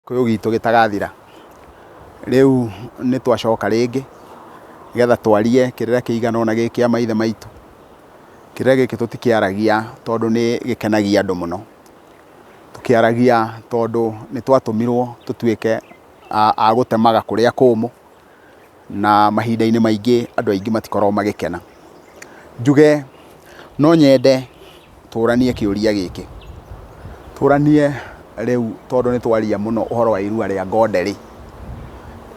kũyũ gitũ gĩtagathira. Rĩu nĩ twacoka rĩngĩ getha twarie kĩrĩra kĩigana ũna gĩkĩ kĩa maithe maitũ. Kĩrĩra gĩkĩ tũtikĩaragia tondũ nĩ gĩkenagia andũ mũno. Tũkĩaragia tondũ nĩ twatũmirwo tũtuĩke a gũtemaga kũrĩa kũmũ, na mahinda-inĩ maingĩ andũ aingĩ matikoragwo magĩkena. Njuge no nyende tũranie kĩũria gĩkĩ. Tũranie rĩu tondũ nĩ twaria mũno ũhoro wa irua rĩa ngonde-rĩ.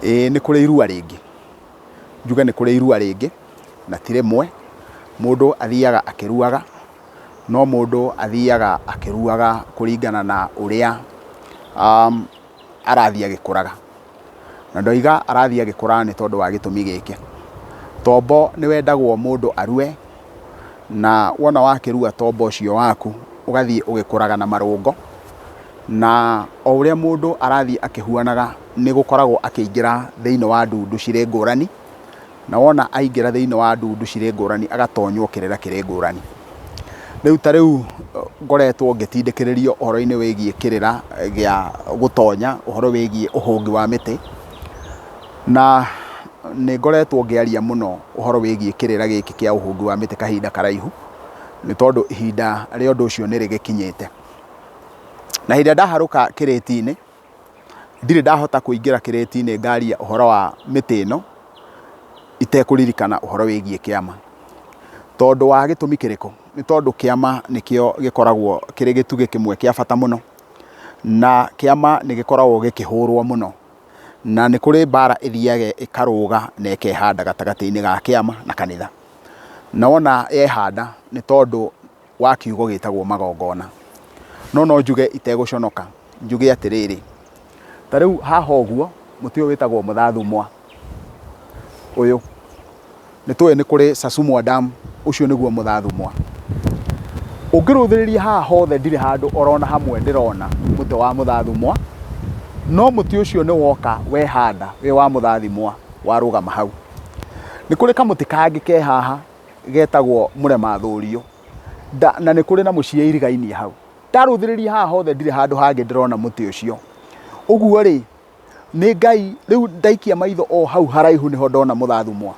Nĩ kũrĩ irua rĩngĩ. Njuge nĩ kũrĩ irua rĩngĩ na ti rĩmwe. Mũndũ athiaga akĩruaga, no mũndũ athiaga akĩruaga kũringana na ũrĩa arathiĩ agĩkũraga. Na ndoiga arathiĩ agĩkũraga nĩ tondũ wa gĩtũmi gĩkĩ. Tombo nĩ wendagwo mũndũ arue, na wona wakĩrua tombo ũcio waku ũgathiĩ ũgĩkũraga na marũngo, na o ũrĩa mũndũ arathiĩ akĩhuanaga nĩ gũkoragwo akĩingĩra thĩinĩ wa ndundu cirĩ ngũrani, na wona aingĩra thĩinĩ wa ndundu cirĩ ngũrani agatonywo kĩrĩra kĩrĩ ngũrani. Rĩu ta rĩu ngoretwo ngĩtindĩkĩrĩrio ũhoro-inĩ wĩgiĩ kĩrĩra gĩa gũtonya, ũhoro wĩgiĩ ũhũngi wa mĩtĩ, na nĩ ngoretwo ngĩaria mũno ũhoro wĩgiĩ kĩrĩra gĩkĩ kĩa ũhũngi wa mĩtĩ kahinda karaihu, nĩ tondũ ihinda rĩa ũndũ ũcio nĩ rĩgĩkinyĩte. Na hĩndĩ ĩrĩa ndaharũka kĩrĩti-inĩ, ndirĩ ndahota kũingĩra kĩrĩti-inĩ ngaria ũhoro wa mĩtĩ ĩno itekũririkana ũhoro wĩgiĩ kĩama. Tondũ wa gĩtũmi kĩrĩkũ? Nĩ tondũ kĩama nĩkĩo gĩkoragwo kĩrĩ gĩtugĩ kĩmwe kĩa bata mũno, na kĩama nĩ gĩkoragwo gĩkĩhũrwo mũno, na nĩ kũrĩ mbara ĩthiaga ĩkarũga na ĩkehanda gatagatĩ-inĩ ga kĩama na kanitha. Na wona yehanda nĩ tondũ wa kiugo gĩtagwo magongona. No njuge itegũconoka, njuge atĩrĩrĩ, ta rĩu haha ũguo mũtĩ ũyũ wĩtagwo mũthathumwa ũyũ, nĩ tũĩ nĩ kũrĩ sasumwa dam, ũcio nĩguo mũthathumwa. Ũngĩrũthĩrĩria haha hothe ndirĩ handũ orona hamwe ndĩrona mũtĩ wa mũthathumwa, no mũtĩ ũcio nĩ woka wehanda wĩ wa mũthathimwa warũgama hau. Nĩ kũrĩ kamũtĩ kangĩ ke haha getagwo mũremathũrio, na nĩ kũrĩ na mũciĩ irigainie hau. Ndarũthĩrĩria haha hothe ndirĩ handũ hangĩ ndĩrona mũtĩ ũcio. Ũguo rĩ, nĩ Ngai, rĩu ndaikia maitho o hau haraihu nĩho ndona mũthathumwa.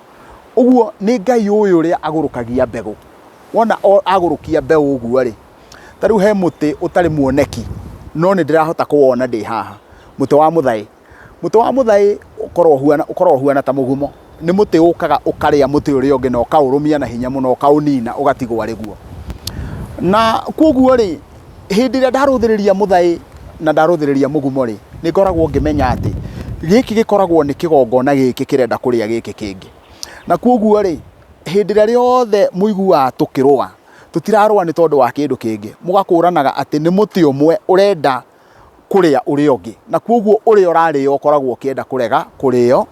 Ũguo nĩ Ngai ũyũ ũrĩa agũrũkagia mbegũ. Wona agũrũkia mbeũ ũguo rĩ, ta rĩu he mũtĩ ũtarĩ muoneki, no nĩ ndĩrahota kũwona ndĩ haha. Mũtĩ wa mũthaĩ. Mũtĩ wa mũthaĩ ũkoragwo ũhuana ta mũgumo. Nĩ mũtĩ ũkaga ũkarĩa mũtĩ ũrĩa ũngĩ na ũkaũrũmia na hinya mũno, ũkaũnina ũgatigwo arĩ guo. Na kwoguo rĩ, hĩndĩ ĩrĩa ndarũthĩrĩria mũthaĩ na ndarũthĩrĩria mũgumo rĩ, nĩ ngoragwo ngĩmenya atĩ gĩkĩ gĩkoragwo nĩ kĩgongona gĩkĩ kĩrenda kũrĩa gĩkĩ kĩngĩ. Na kwoguo rĩ, hĩndĩ ĩrĩa rĩothe mũiguaga tũkĩrũa, tũtirarũa nĩ tondũ wa kĩndũ kĩngĩ, mũgakũranaga atĩ nĩ mũtĩ ũmwe ũrenda kũrĩa ũrĩa ũngĩ, na kwoguo ũrĩa ũrarĩo ũkoragwo ũkĩenda kũrega kũrĩo,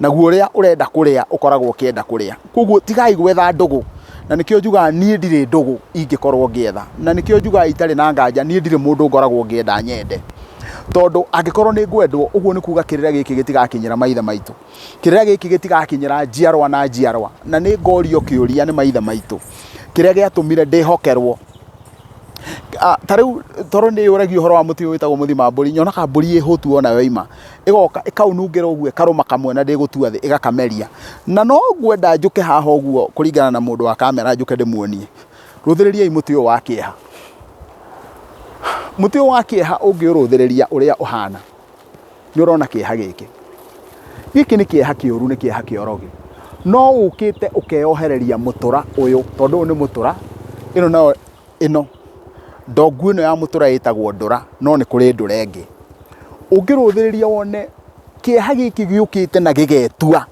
naguo ũrĩa ũrenda kũrĩa ũkoragwo ũkĩenda kũrĩa. Kwoguo tigai gwetha ndũgũ, na nĩkĩo njugaga niĩ ndirĩ ndũgũ ingĩkorwo ngĩetha, na nĩkĩo njugaga itarĩ na nganja niĩ ndirĩ mũndũ ngoragwo ngĩenda nyende. Tondũ angĩkorwo nĩ ngwendwo, ũguo nĩ kuuga kĩrĩra gĩkĩ gĩtigakinyĩra maithe maitũ. Kĩrĩra gĩkĩ gĩtigakinyĩra njiarwa na njiarwa, na nĩ ngorio kĩũria nĩ maithe maitũ, kĩrĩa gĩatũmire ndĩhokerwo. Ta rĩu tondũ nĩ ũragia ũhoro wa mũtĩ ũyũ wĩtagwo mũthima mbũri, nyonaga mbũri ĩhũtu ona yoima, ĩgoka ĩkaunungĩra ũguo ĩkarũma kamwe na ndĩgũtua thĩ ĩgakameria. Na no ngwenda njũke haha ũguo kũringana na mũndũ wa kamera, njũke ndĩmuonie. Rũthĩrĩriai mũtĩ ũyũ wa kĩeha. Mũtĩ ũyũ wa kĩeha ũngĩũrũthĩrĩria ũrĩa ũhana, nĩ ũrona kĩeha gĩkĩ. Gĩkĩ nĩ kĩeha kĩũru, nĩ kĩeha kĩa ûrogi. No ũkĩte ũkeyohereria mũtũra ũyũ, tondũ ũyũ nĩ mũtũra, ĩno nayo ĩno. Ndongu ĩno ya mũtũra ĩtagwo ndũra, no nĩ kũrĩ ndũra ĩngĩ. Ũngĩrũthĩrĩria wone kĩeha gĩkĩ gĩũkĩte na gĩgetua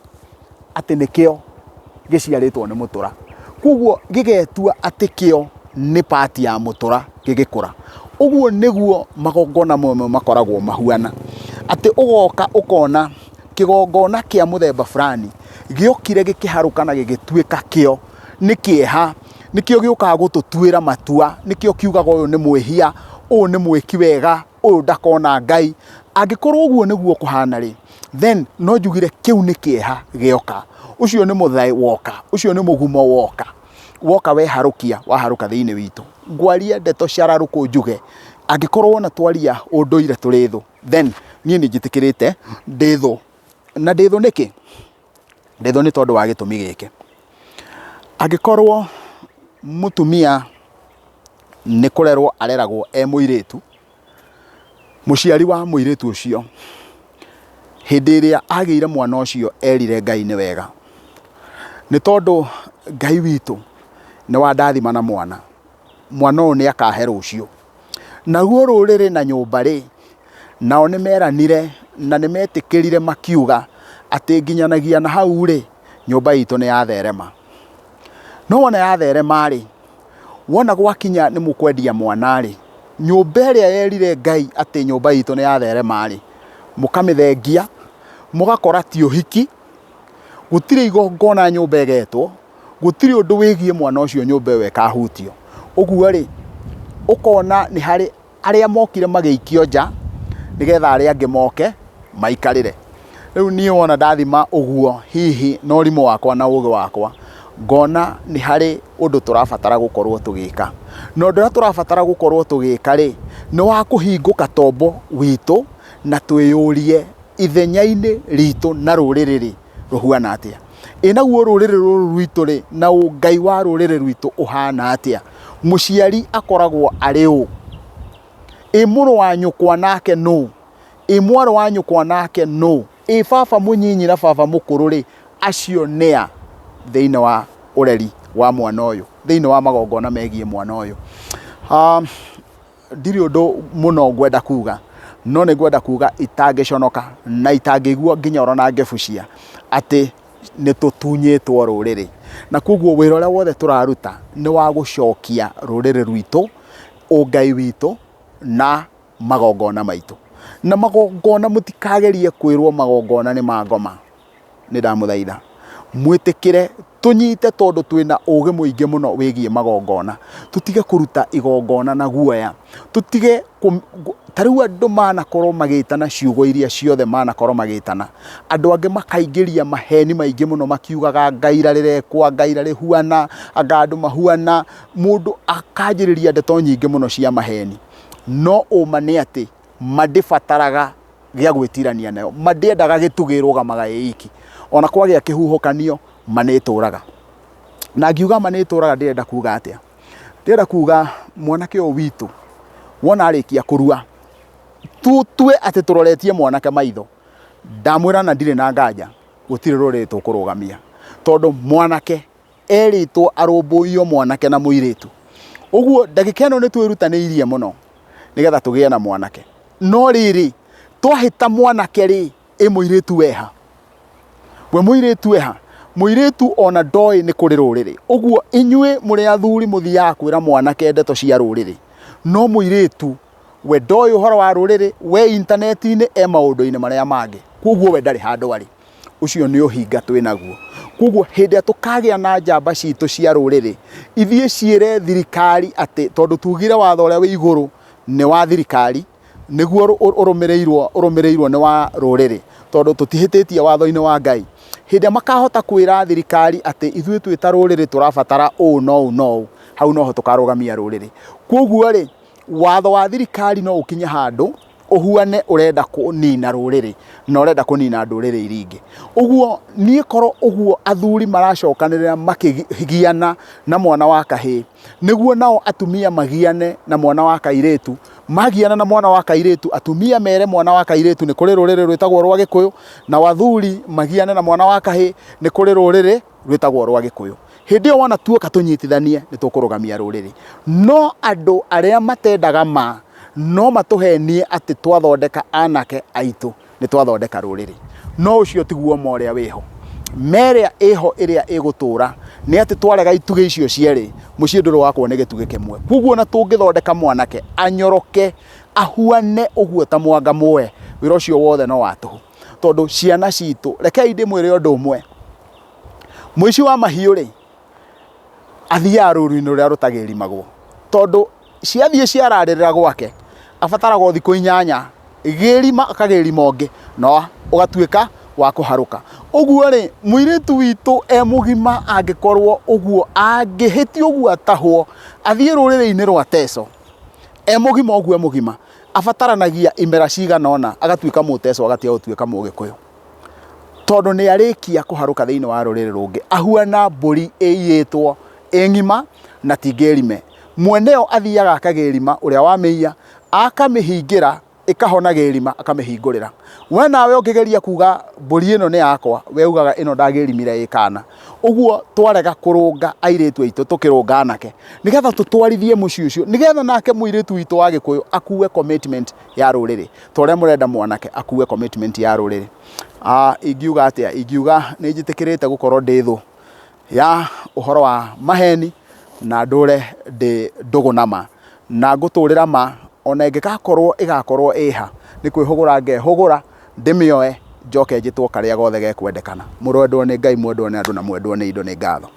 atĩ nĩkĩo gĩciarĩtwo nĩ mũtũra. Kwoguo gĩgetua atĩ kĩo nĩ part ya mũtũra gĩgĩkũra. Ũguo nĩguo magongona mamwe makoragwo mahuana. Atĩ ũgoka ũkona kĩgongona kĩa mũthemba fulani gĩokire gĩkĩharũka na gĩgĩtuĩka kĩo nĩ kĩeha, nĩkĩo gĩũkaga gũtũtuĩra matua, nĩkĩo kiugaga ũyũ nĩ mwĩhia, ũyũ nĩ mwĩki wega, ũyũ ndakona Ngai. Angĩkorwo ũguo nĩguo kũhana rĩ, then no njugire kĩu nĩ kĩeha gĩoka. Ũcio nĩ mũthaĩ woka, ũcio nĩ mũgumo woka. Woka weharũkia, waharũka thĩinĩ witũ. Ngwaria ndeto cararũkũ njuge, angĩkorwo na twaria ũndũire tũrĩ thũ, then niĩ nĩ njĩtĩkĩrĩte ndĩthũ. Na ndĩthũ nĩkĩ? Ndĩthũ nĩ tondũ wa gĩtũmi gĩkĩ. Angĩkorwo mũtumia nĩ kũrerwo areragwo mũirĩtu, mũciari wa mũirĩtu ũcio hĩndĩ ĩrĩa agĩire mwana ũcio erire Ngai nĩ wega, nĩ tondũ Ngai witũ nĩ wandathima na mwana ũyũ nĩ akahe rũciũ. Naguo rũrĩrĩ na nyũmba rĩ, nao nĩ meranire na nĩ metĩkĩrire makiuga atĩ nginyanagia na hau rĩ, nyũmba itũ nĩ yatherema. No wona yatherema rĩ, wona gwakinya nĩ mũkwendia mwana rĩ, nyũmba ĩrĩa yerire Ngai atĩ nyũmba itũ nĩ yatherema rĩ, mũkamĩthengia, mũgakora ti ũhiki, gũtirĩ igongona nyũmba ĩgetwo, gũtirĩ ũndũ wĩgiĩ mwana ũcio nyũmba ĩyo ĩkahutio. Ũguo rĩ, ũkona nĩ harĩ arĩa mokire magĩikio nja nĩgetha arĩa angĩ moke maikarĩre. Rĩu niĩ wona ndathima ũguo hihi na ũrimũ wakwa na ũgĩ wakwa, ngona nĩ harĩ ũndũ tũrabatara gũkorwo tũgĩka. Na ũndũ ũrĩa tũrabatara gũkorwo tũgĩka rĩ, nĩ wa kũhingũka tombo witũ na twĩyũrie ithenya-inĩ ritũ na rũrĩrĩ rĩ rũhuana atĩa. Naguo rũrĩrĩ rũrũ rwitũ rĩ, na Ngai wa rũrĩrĩ rwitũ ũhana atĩa. Mũciari akoragwo arĩ ũ? Mũrũ wa nyũkwa nake nũ? Mwarĩ wa nyũkwa nake nũ? Baba mũnyinyi na baba mũkũrũ rĩ, acio nĩa thĩinĩ wa ũreri wa mwana ũyũ, thĩinĩ wa magongona megiĩ mwana ũyũ. Ndirĩ ũndũ mũno ngwenda kuga, no nĩ ngwenda kuga itangĩconoka na itangĩigua nginya ona ngĩbucia atĩ nĩ tũtunyĩtwo rũrĩrĩ. Na koguo wĩra ũrĩa wothe tũraruta nĩ wa gũcokia rũrĩrĩ rwitũ, ũngai witũ na magongona maitũ. Na magongona mũtikagerie kwĩrwo magongona nĩ ma ngoma. Nĩ ndamũthaitha mwĩtĩkĩre tũnyite, tondũ twĩna ũgĩ mũingĩ mũno wĩgiĩ magongona. Tũtige kũruta igongona na guoya. Tũtige tarĩu andũ manakorwo magĩtana ciugo iria ciothe manakorwo magĩtana. Andũ angĩ makaingĩria maheni maingĩ mũno makiugaga ngaira rĩrekwa, ngaira rĩhuana, anga andũ mahuana. Mũndũ akanjĩrĩria ndeto nyingĩ mũno cia maheni. No ũma nĩ atĩ mandĩbataraga gĩa gwĩtirania nayo, mandĩendaga gĩtugĩrũgamaga ĩiki. Ona kwagĩa kĩhuhũkanio manĩtũraga. Na ngiuga manĩtũraga ndĩrenda kuga atĩa? Ndĩrenda kuga mwanake ũyũ witũ wona arĩkia kũrua, tue atĩ tũroretie mwanake maitho, ndamwĩra na ndirĩ na nganja gũtirĩ rũrĩrĩ tũkũrũgamia, tondũ mwanake erĩtwo arũmbũiyo mwanake na mũirĩtu. Ũguo ndagĩka ĩno nĩ twĩrutanĩirie mũno nĩgetha tũgĩe na mwanake. No rĩrĩ, twahĩta mwanake rĩ, mũirĩtu weha? We mũirĩtu weha? Mũirĩtu ona ndoĩ nĩ kũrĩ rũrĩrĩ. Ũguo inyuĩ mũrĩ athuri mũthiaga kwĩra mwanake ndeto cia rũrĩrĩ, no mũirĩtu we ndoĩ ũhoro wa rũrĩrĩ, we intaneti-inĩ maũndũ-inĩ marĩa mangĩ. Koguo we ndarĩ handũ arĩ. Ũcio nĩ ũhinga twĩnaguo. Koguo hĩndĩ ĩrĩa tũkagĩa na njamba citũ cia rũrĩrĩ, ithiĩ ciĩre thirikari atĩ tondũ tugire watho ũrĩa wĩ igũrũ nĩ wa thirikari, nĩguo ũrũmĩrĩirwo nĩ wa rũrĩrĩ, tondũ tũtihĩtĩtie watho-inĩ wa Ngai. Hĩndĩ ĩrĩa makahota kwĩra thirikari atĩ ithuĩ twĩ ta rũrĩrĩ tũrabatara ũũ na ũũ na ũũ, hau noho tũkarũgamia rũrĩrĩ. Koguo rĩ, watho wa thirikari no ũkinye handũ ũhuane ũrenda kũnina rũrĩrĩ na ũrenda kũnina ndũrĩrĩ iria ingĩ. Ũguo niĩ korwo ũguo athuri maracokanĩrĩra makĩgiana na mwana wa kahĩĩ, nĩguo nao atumia magiane na mwana wa kairĩtu. Magiana na mwana wa kairĩtu, atumia mere mwana wa kairĩtu nĩ kũrĩ rũrĩrĩ rwĩtagwo rwa Gĩkũyũ, na athuri magiane na mwana wa kahĩĩ nĩ kũrĩ rũrĩrĩ rwĩtagwo rwa Gĩkũyũ. Hĩndĩ ĩyo wona tuoka tũnyitithanie nĩ tũkũrũgamia rũrĩrĩ. No andũ arĩa matendaga ma no matũhenie atĩ twathondeka anake aitũ nĩ twathondeka rũrĩrĩ. No ũcio tiguo ma ũrĩa wĩho. Merĩa ĩho ĩrĩa ĩgũtũra nĩ atĩ twarega itugĩ icio cierĩ, mũciĩ ndũrĩ wakwo nĩ gĩtugĩ kĩmwe. Koguo na tũngĩthondeka mwanake anyoroke ahuane ũguo ta mwanga mũwe, wĩra ũcio wothe no wa tũhũ. Tondũ ciana citũ, rekei ndĩmwĩre ũndũ ũmwe, mũici wa mahiũ rĩ athiaga rũru-inĩ rũrĩa rũtagĩrimagwo, tondũ ciathiĩ ciararĩrĩra gwake abataraga thikũ 8 gĩrima akagĩrima ũngĩ no ũgatuĩka wa kũharũka. Ũguo rĩ, mũirĩtu witũ mũgima angĩkorwo ũguo angĩhĩtio ũguo atahwo athiĩ rũrĩrĩ-inĩ rwa Teso, mũgima ũguo mũgima abataranagia imera cigana ona agatuĩka mũteso agatiga gũtuĩka mũgĩkũyũ tondũ nĩ arĩkia kũharũka thĩinĩ wa rũrĩrĩ rũngĩ ahuana mbũri ĩiyĩtwo ng'ima na tingĩrime mweneo athiaga akagĩrima ũrĩa wamĩiya akamĩhingĩra ĩkahona gĩrima akamĩhingũrĩra we nawe ũngĩgeria kuga mbũri ĩno nĩ yakwa we ugaga ĩno ndagĩrimire ĩkana ũguo twarega kũrũnga airĩtu aitũ tũkĩrũnga anake nĩgetha tũtwarithie mũciĩ ũcio nĩgetha nake mũirĩtu witũ wa gĩkũyũ akue commitment ya rũrĩrĩ ta ũrĩa mũrenda mwanake akue commitment ya rũrĩrĩ ingiuga atĩa ingiuga nĩ njĩtĩkĩrĩte gũkorwo ndĩ thũ ya ũhoro wa maheni na ndũre ndĩ ndũgũ na ma na ngũtũrĩra ma ona ĩngĩgakorwo ĩgakorwo ĩha nĩ kwĩhũgũra ngehũgũra ndĩmĩoe njoke njĩtwo karĩa gothe gekwendekana mũrendwo nĩ Ngai mwendwo nĩ andũ na mwendwo nĩ indo nĩ ngatho